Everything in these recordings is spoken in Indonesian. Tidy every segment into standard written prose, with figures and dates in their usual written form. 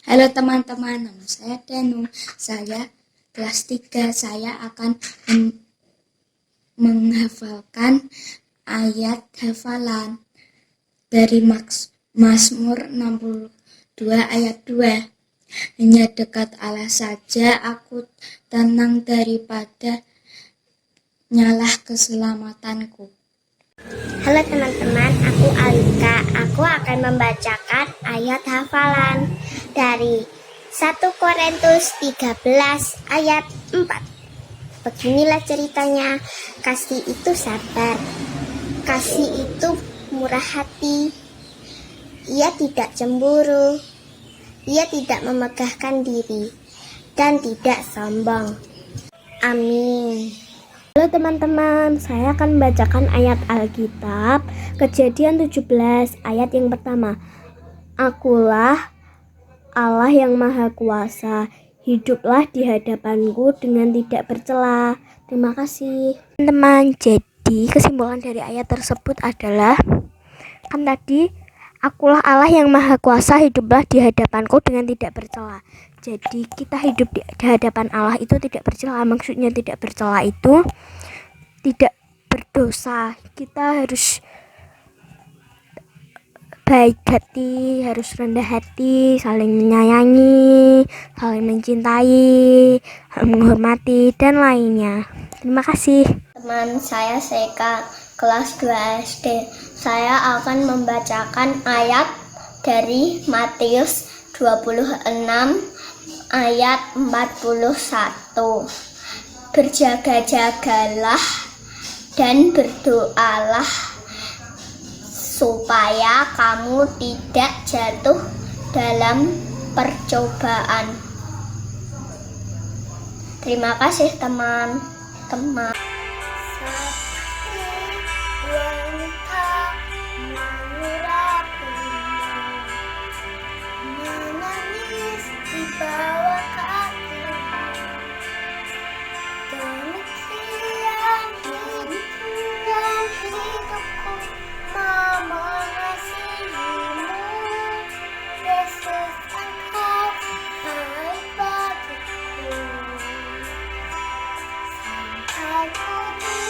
Halo teman-teman, nama saya Danu. Saya kelas 3. Saya akan menghafalkan ayat hafalan dari Mazmur 62 ayat 2. Hanya dekat Allah saja aku tenang daripada nyalah keselamatanku. Halo teman-teman, aku Alika. Aku akan membacakan ayat hafalan dari 1 Korintus 13 ayat 4. Beginilah ceritanya, kasih itu sabar, kasih itu murah hati, ia tidak cemburu, ia tidak memegahkan diri, dan tidak sombong. Amin. Halo teman-teman, saya akan membacakan ayat Alkitab Kejadian 17 ayat yang pertama. Akulah Allah yang Maha Kuasa, hiduplah di hadapanku dengan tidak bercela. Terima kasih teman-teman. Jadi kesimpulan dari ayat tersebut adalah, kan tadi akulah Allah yang Maha Kuasa, hiduplah di hadapanku dengan tidak bercela. Jadi kita hidup di hadapan Allah itu tidak bercela. Maksudnya tidak bercela itu tidak berdosa. Kita harus baik hati, harus rendah hati, saling menyayangi, saling mencintai, menghormati, dan lainnya. Terima kasih. Teman saya Seka, kelas 2 SD. Saya akan membacakan ayat dari Matius 26 ayat 41. Berjaga-jagalah dan berdoalah supaya kamu tidak jatuh dalam percobaan. Terima kasih teman-teman. Menangis di bawah kaki, demikian hidupku mengasihimu. Yesus, Engkau baik bagiku, sampai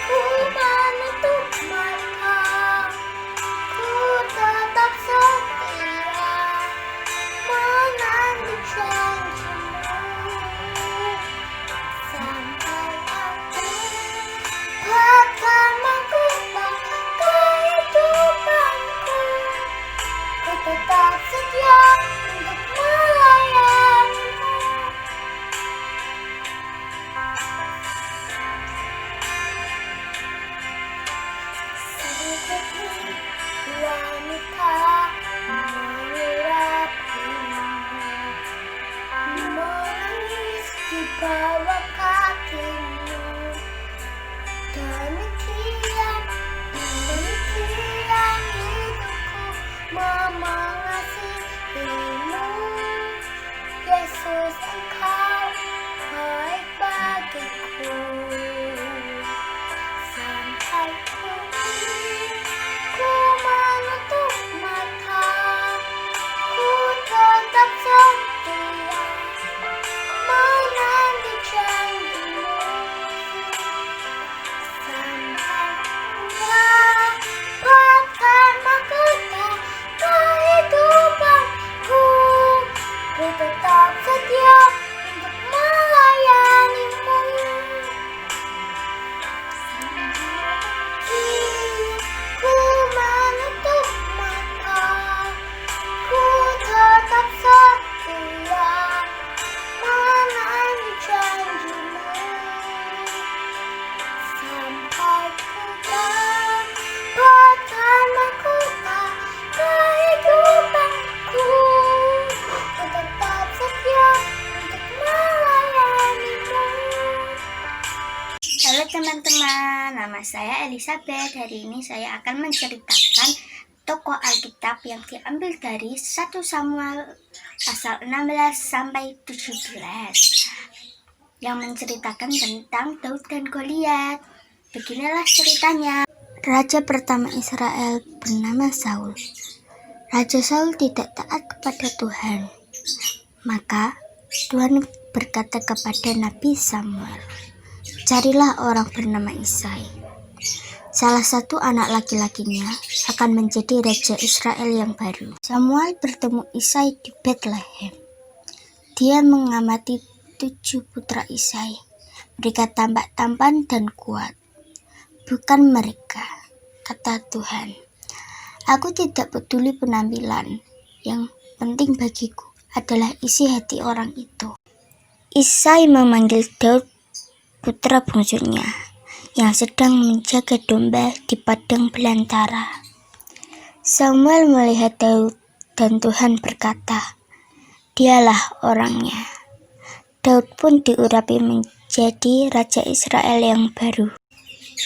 ku menutup mata, ku tetap setia menanti janjimu, sampai aku bahkan mengubah kehidupanku. Ku tetap setia untuk melayanimu. Seperti wanita mengurapimu, menangis di bawah kakimu. Demikian hidupku mengasihimu. Yesus, Engkau baik bagiku, sampai ku menutup mata, ku tetap setia menanti janjimu, sampai bahkan mahkota kehidupanku. Ku tetap setia untuk melayanimu. Ku menutup mata, ku tetap setia menanti janjimu, sampai ku dapatkan mahkota kehidupanku. Ku tetap setia untuk melayanimu. Halo teman-teman, nama saya Elizabeth. Hari ini saya akan menceritakan tokoh Alkitab yang diambil dari 1 Samuel pasal 16 sampai 17 yang menceritakan tentang Daud dan Goliat. Beginilah ceritanya. Raja pertama Israel bernama Saul. Raja Saul tidak taat kepada Tuhan. Maka Tuhan berkata kepada Nabi Samuel, "Carilah orang bernama Isai. Salah satu anak laki-lakinya akan menjadi raja Israel yang baru." Samuel bertemu Isai di Bethlehem. Dia mengamati 7 putra Isai. Mereka tampak tampan dan kuat. "Bukan mereka," kata Tuhan. "Aku tidak peduli penampilan. Yang penting bagiku adalah isi hati orang itu." Isai memanggil Daud, putra bungsunya, yang sedang menjaga domba di padang belantara. Samuel melihat Daud dan Tuhan berkata, "Dialah orangnya." Daud pun diurapi menjadi raja Israel yang baru.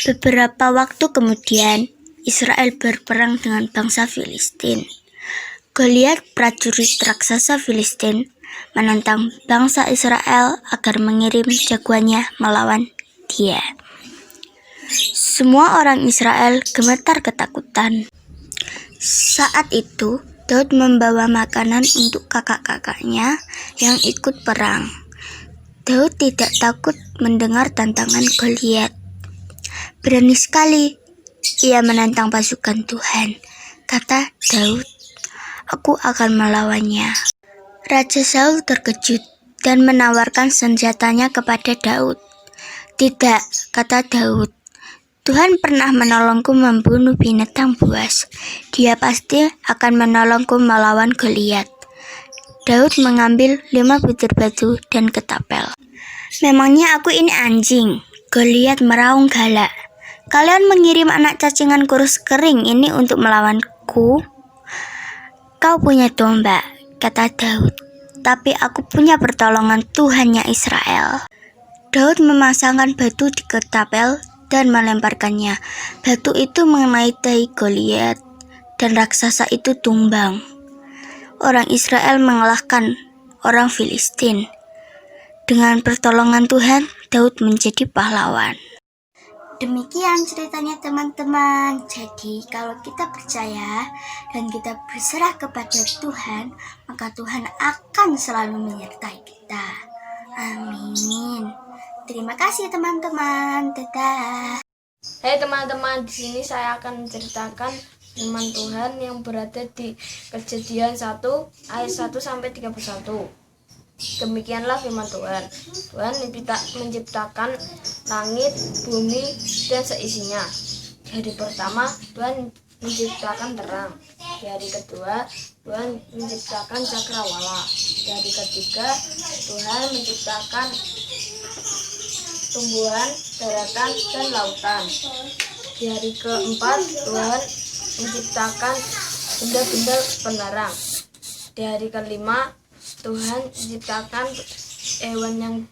Beberapa waktu kemudian, Israel berperang dengan bangsa Filistin. Goliat, prajurit raksasa Filistin, menantang bangsa Israel agar mengirim jagoannya melawan dia. Semua orang Israel gemetar ketakutan. Saat itu, Daud membawa makanan untuk kakak-kakaknya yang ikut perang. Daud tidak takut mendengar tantangan Goliat. "Berani sekali ia menantang pasukan Tuhan," kata Daud. "Aku akan melawannya." Raja Saul terkejut dan menawarkan senjatanya kepada Daud. "Tidak," kata Daud. "Tuhan pernah menolongku membunuh binatang buas. Dia pasti akan menolongku melawan Goliat." Daud mengambil 5 butir batu dan ketapel. "Memangnya aku ini anjing?" Goliat meraung galak. "Kalian mengirim anak cacingan kurus kering ini untuk melawanku?" "Kau punya domba," kata Daud, "tapi aku punya pertolongan Tuhannya Israel." Daud memasangkan batu di ketapel dan melemparkannya. Batu itu mengenai dahi Goliat dan raksasa itu tumbang. Orang Israel mengalahkan orang Filistin. Dengan pertolongan Tuhan, Daud menjadi pahlawan. Demikian ceritanya teman-teman. Jadi kalau kita percaya dan kita berserah kepada Tuhan, maka Tuhan akan selalu menyertai kita. Amin. Terima kasih teman-teman. Dadah. Hai teman-teman, di sini saya akan menceritakan firman Tuhan yang berada di Kejadian 1 ayat 1 sampai 31. Demikianlah firman Tuhan. Tuhan menciptakan langit, bumi, dan seisinya. Di hari pertama, Tuhan menciptakan terang. Di hari kedua, Tuhan menciptakan cakrawala. Di hari ketiga, Tuhan menciptakan tumbuhan, daratan, dan lautan. Di hari keempat, Tuhan menciptakan benda-benda penerang. Di hari kelima, Tuhan menciptakan hewan yang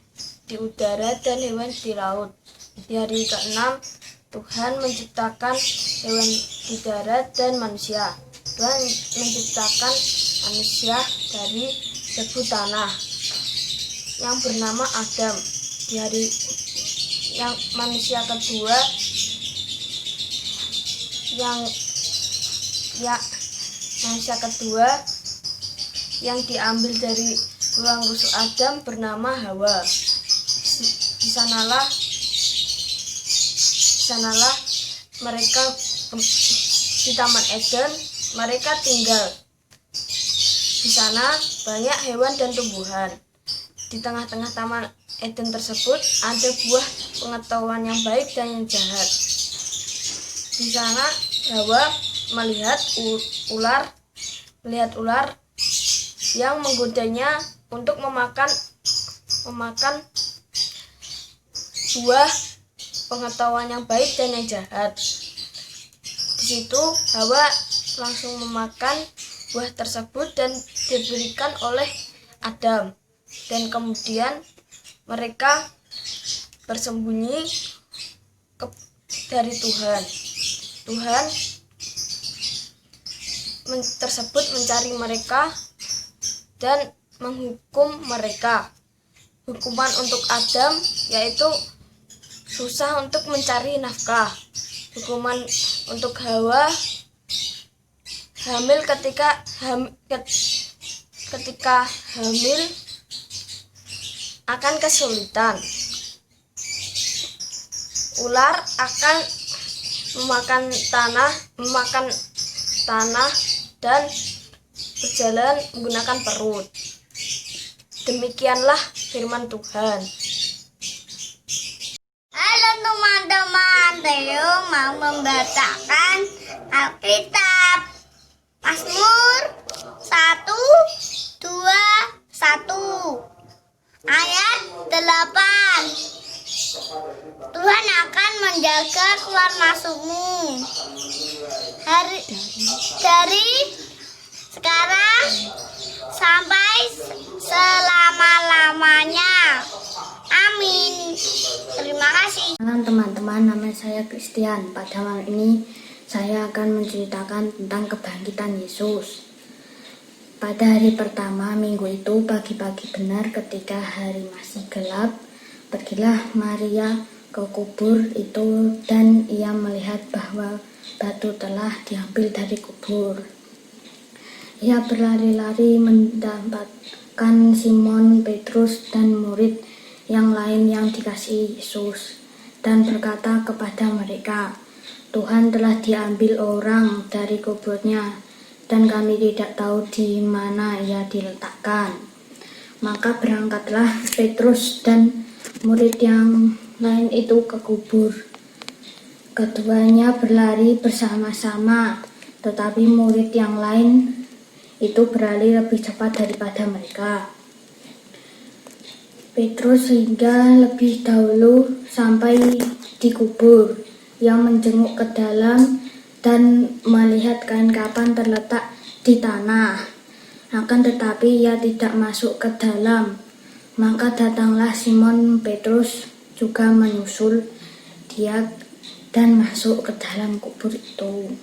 di udara dan hewan di laut. Di hari keenam, Tuhan menciptakan hewan di darat dan manusia. Tuhan menciptakan manusia dari debu tanah yang bernama Adam. Di hari yang manusia kedua yang diambil dari tulang rusuk Adam bernama Hawa. Di sanalah mereka di Taman Eden, mereka tinggal. Di sana banyak hewan dan tumbuhan. Di tengah-tengah Taman Eden tersebut ada buah pengetahuan yang baik dan yang jahat. Di sana Hawa melihat ular yang menggodanya untuk memakan buah pengetahuan yang baik dan yang jahat. Di situ Hawa langsung memakan buah tersebut dan diberikan oleh Adam. Dan kemudian mereka bersembunyi dari Tuhan. Tuhan tersebut mencari mereka dan menghukum mereka. Hukuman untuk Adam yaitu susah untuk mencari nafkah. Hukuman untuk Hawa hamil ketika hamil akan kesulitan. Ular akan memakan tanah dan berjalan menggunakan perut. Demikianlah firman Tuhan. Halo teman-teman, Theo mau membacakan Alkitab. Mazmur 121 ayat 8. Tuhan akan menjaga keluar masukmu dari sekarang sampai selama-lamanya. Amin. Terima kasih. Malam teman-teman, nama saya Christian. Pada malam ini saya akan menceritakan tentang kebangkitan Yesus. Pada hari pertama minggu itu, pagi-pagi benar ketika hari masih gelap, pergilah Maria ke kubur itu dan ia melihat bahwa batu telah diambil dari kubur. Ia berlari-lari mendapatkan Simon, Petrus, dan murid yang lain yang dikasihi Yesus dan berkata kepada mereka, "Tuhan telah diambil orang dari kuburnya dan kami tidak tahu di mana ia diletakkan." Maka berangkatlah Petrus dan murid yang lain itu ke kubur. Keduanya berlari bersama-sama, tetapi murid yang lain itu berlari lebih cepat daripada mereka. Petrus sehingga lebih dahulu sampai di kubur. Ia menjenguk ke dalam dan melihat kain kapan terletak di tanah. Akan tetapi ia tidak masuk ke dalam. Maka datanglah Simon Petrus juga menyusul dia dan masuk ke dalam kubur itu.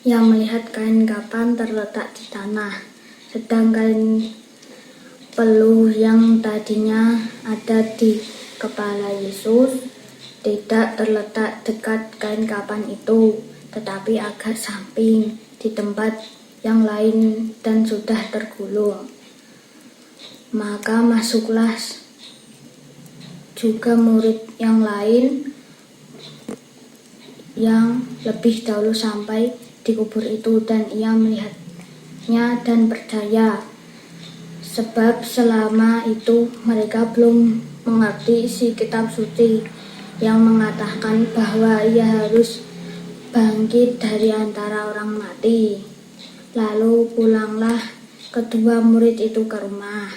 Ia melihat kain kapan terletak di tanah, sedangkan peluh yang tadinya ada di kepala Yesus tidak terletak dekat kain kapan itu, tetapi agak samping di tempat yang lain dan sudah tergulung. Maka masuklah juga murid yang lain yang lebih dahulu sampai di kubur itu, dan ia melihatnya dan percaya. Sebab selama itu mereka belum mengerti isi kitab suci yang mengatakan bahwa ia harus bangkit dari antara orang mati. Lalu pulanglah kedua murid itu ke rumah.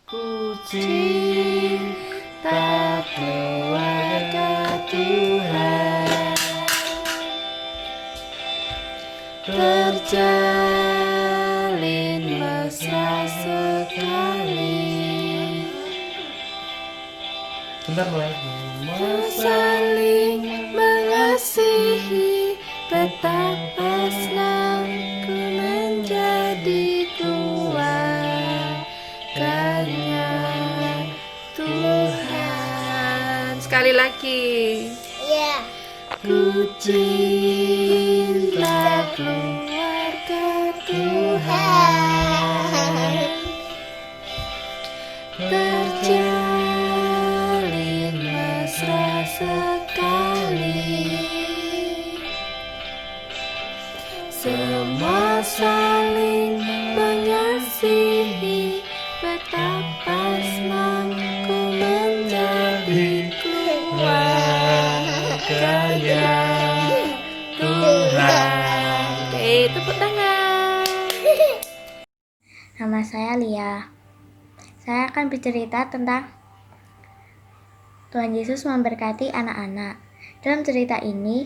Ku cinta keluarga Tuhan, terjalin mesra sekali. Bentar mulai. Saling mengasihi, betapa senangku menjadi keluarganya Tuhan. Sekali lagi. Ya. Ku cinta keluarga Tuhan, terjalin mesra sekali. Semua saling mengasihi, betapa senangku menjadi keluarganya Tuhan. Oke, tepuk tangan. Nama saya Lia. Saya akan bercerita tentang Tuhan Yesus memberkati anak-anak. Dalam cerita ini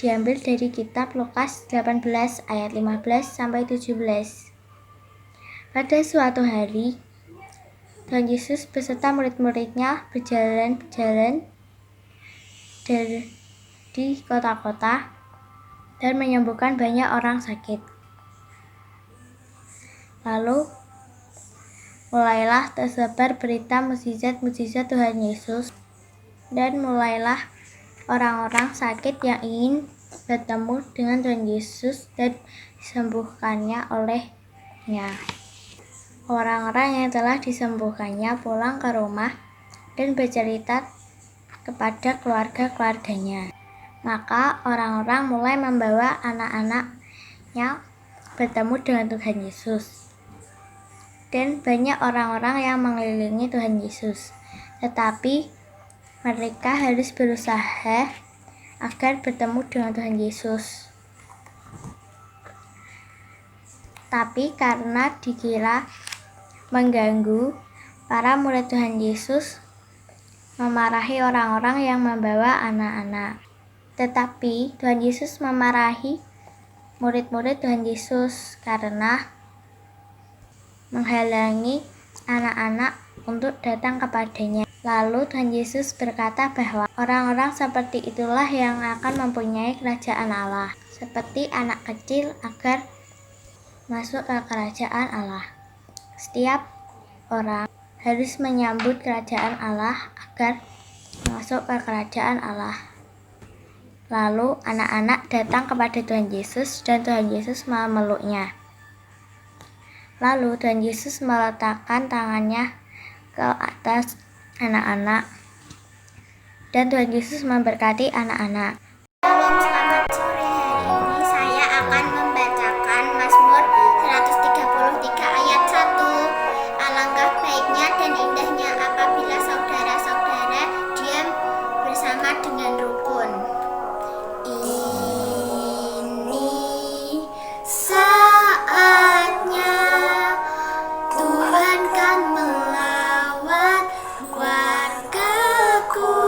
diambil dari kitab Lukas 18 ayat 15 sampai 17. Pada suatu hari, Tuhan Yesus beserta murid-muridnya berjalan-jalan di kota-kota dan menyembuhkan banyak orang sakit. Lalu mulailah tersebar berita mukjizat-mukjizat Tuhan Yesus, dan mulailah orang-orang sakit yang ingin bertemu dengan Tuhan Yesus dan disembuhkannya olehnya. Orang-orang yang telah disembuhkannya pulang ke rumah dan bercerita kepada keluarga-keluarganya. Maka orang-orang mulai membawa anak-anaknya bertemu dengan Tuhan Yesus. Dan banyak orang-orang yang mengelilingi Tuhan Yesus. Tetapi mereka harus berusaha agar bertemu dengan Tuhan Yesus. Tapi karena dikira mengganggu, para murid Tuhan Yesus memarahi orang-orang yang membawa anak-anak. Tetapi Tuhan Yesus memarahi murid-murid Tuhan Yesus karena menghalangi anak-anak untuk datang kepadanya. Lalu Tuhan Yesus berkata bahwa orang-orang seperti itulah yang akan mempunyai kerajaan Allah, seperti anak kecil agar masuk ke kerajaan Allah. Setiap orang harus menyambut kerajaan Allah agar masuk ke kerajaan Allah. Lalu anak-anak datang kepada Tuhan Yesus dan Tuhan Yesus memeluknya. Lalu Tuhan Yesus meletakkan tangannya ke atas anak-anak dan Tuhan Yesus memberkati anak-anak. Shalom, selamat sore. Hari ini saya akan membacakan Mazmur 133 ayat 1. Alangkah baiknya dan indahnya apabila saudara-saudara diam bersama dengan rukun. Ini saatnya Tuhan kan melawat wargaku.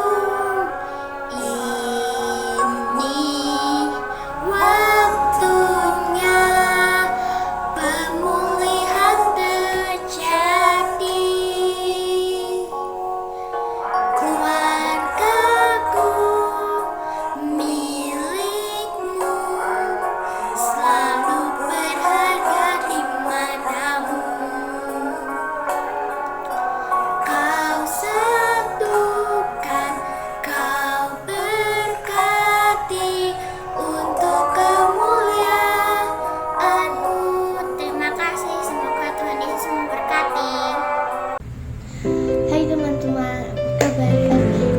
Ini waktunya pemulihan terjadi. Keluargaku milikmu, selalu berharga di matamu. Kau satukan, kau berkati untuk kemuliaan-Mu. Terima kasih, semoga Tuhan Yesus memberkati. Hai teman-teman, apa kabar?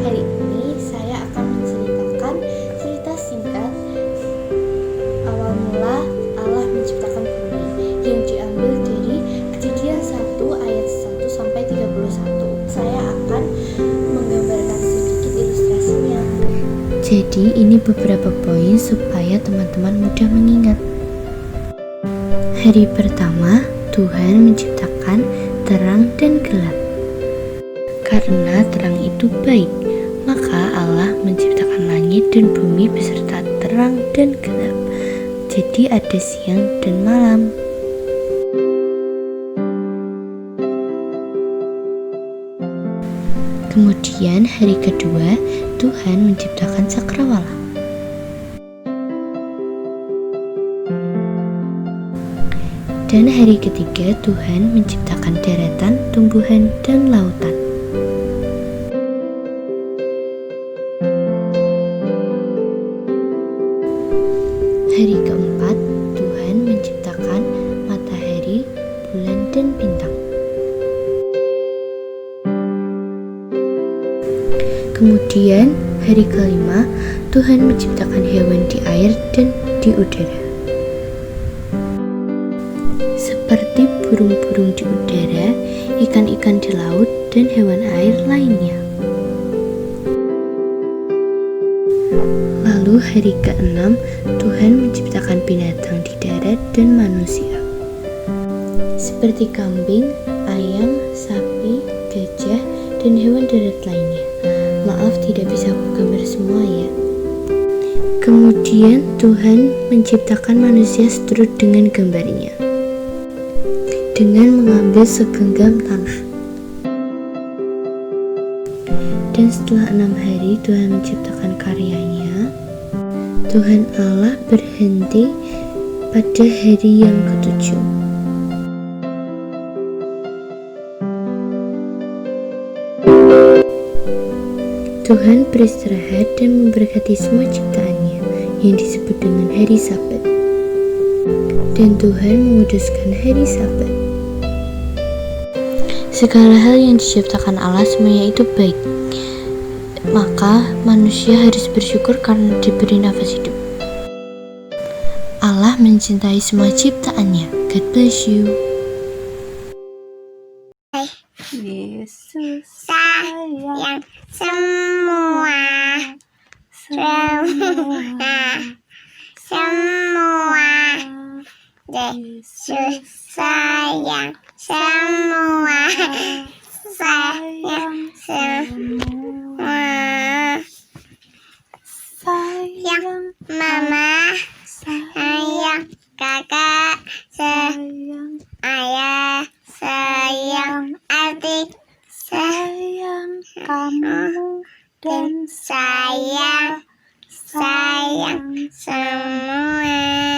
Hari ini saya akan menceritakan cerita singkat awal mula Allah menciptakan bumi yang diambil dari Kejadian 1 ayat 1 sampai 31. Saya akan menggambarkan sedikit ilustrasinya. Jadi ini beberapa poin supaya teman-teman mudah mengingat. Hari pertama, Tuhan menciptakan terang dan gelap. Karena terang itu baik, maka Allah menciptakan langit dan bumi beserta terang dan gelap. Jadi ada siang dan malam. Kemudian hari kedua, Tuhan menciptakan cakrawala. Dan hari ketiga, Tuhan menciptakan daratan, tumbuhan, dan lautan. Hari keempat, Tuhan menciptakan matahari, bulan, dan bintang. Kemudian hari kelima, Tuhan menciptakan hewan di air dan di udara. Seperti burung-burung di udara, ikan-ikan di laut, dan hewan air lainnya. Lalu hari ke-6, Tuhan menciptakan binatang di darat dan manusia. Seperti kambing, ayam, sapi, gajah, dan hewan darat lainnya. Maaf tidak bisa aku gambar semua ya. Kemudian Tuhan menciptakan manusia seturut dengan gambarnya, dengan mengambil segenggam tanah. Dan setelah 6 hari Tuhan menciptakan karyanya, Tuhan Allah berhenti pada hari yang ke-7. Tuhan beristirahat dan memberkati semua ciptaannya yang disebut dengan hari Sabat. Dan Tuhan menguduskan hari Sabat. Segala hal yang diciptakan Allah semuanya itu baik. Maka manusia harus bersyukur karena diberi nafas hidup. Allah mencintai semua ciptaannya. God bless you. Yesus Sayang semua Yesus sayang semua, sayang semua, sayang mama, sayang kakak, sayang ayah, sayang adik, sayang kamu, dan sayang semua.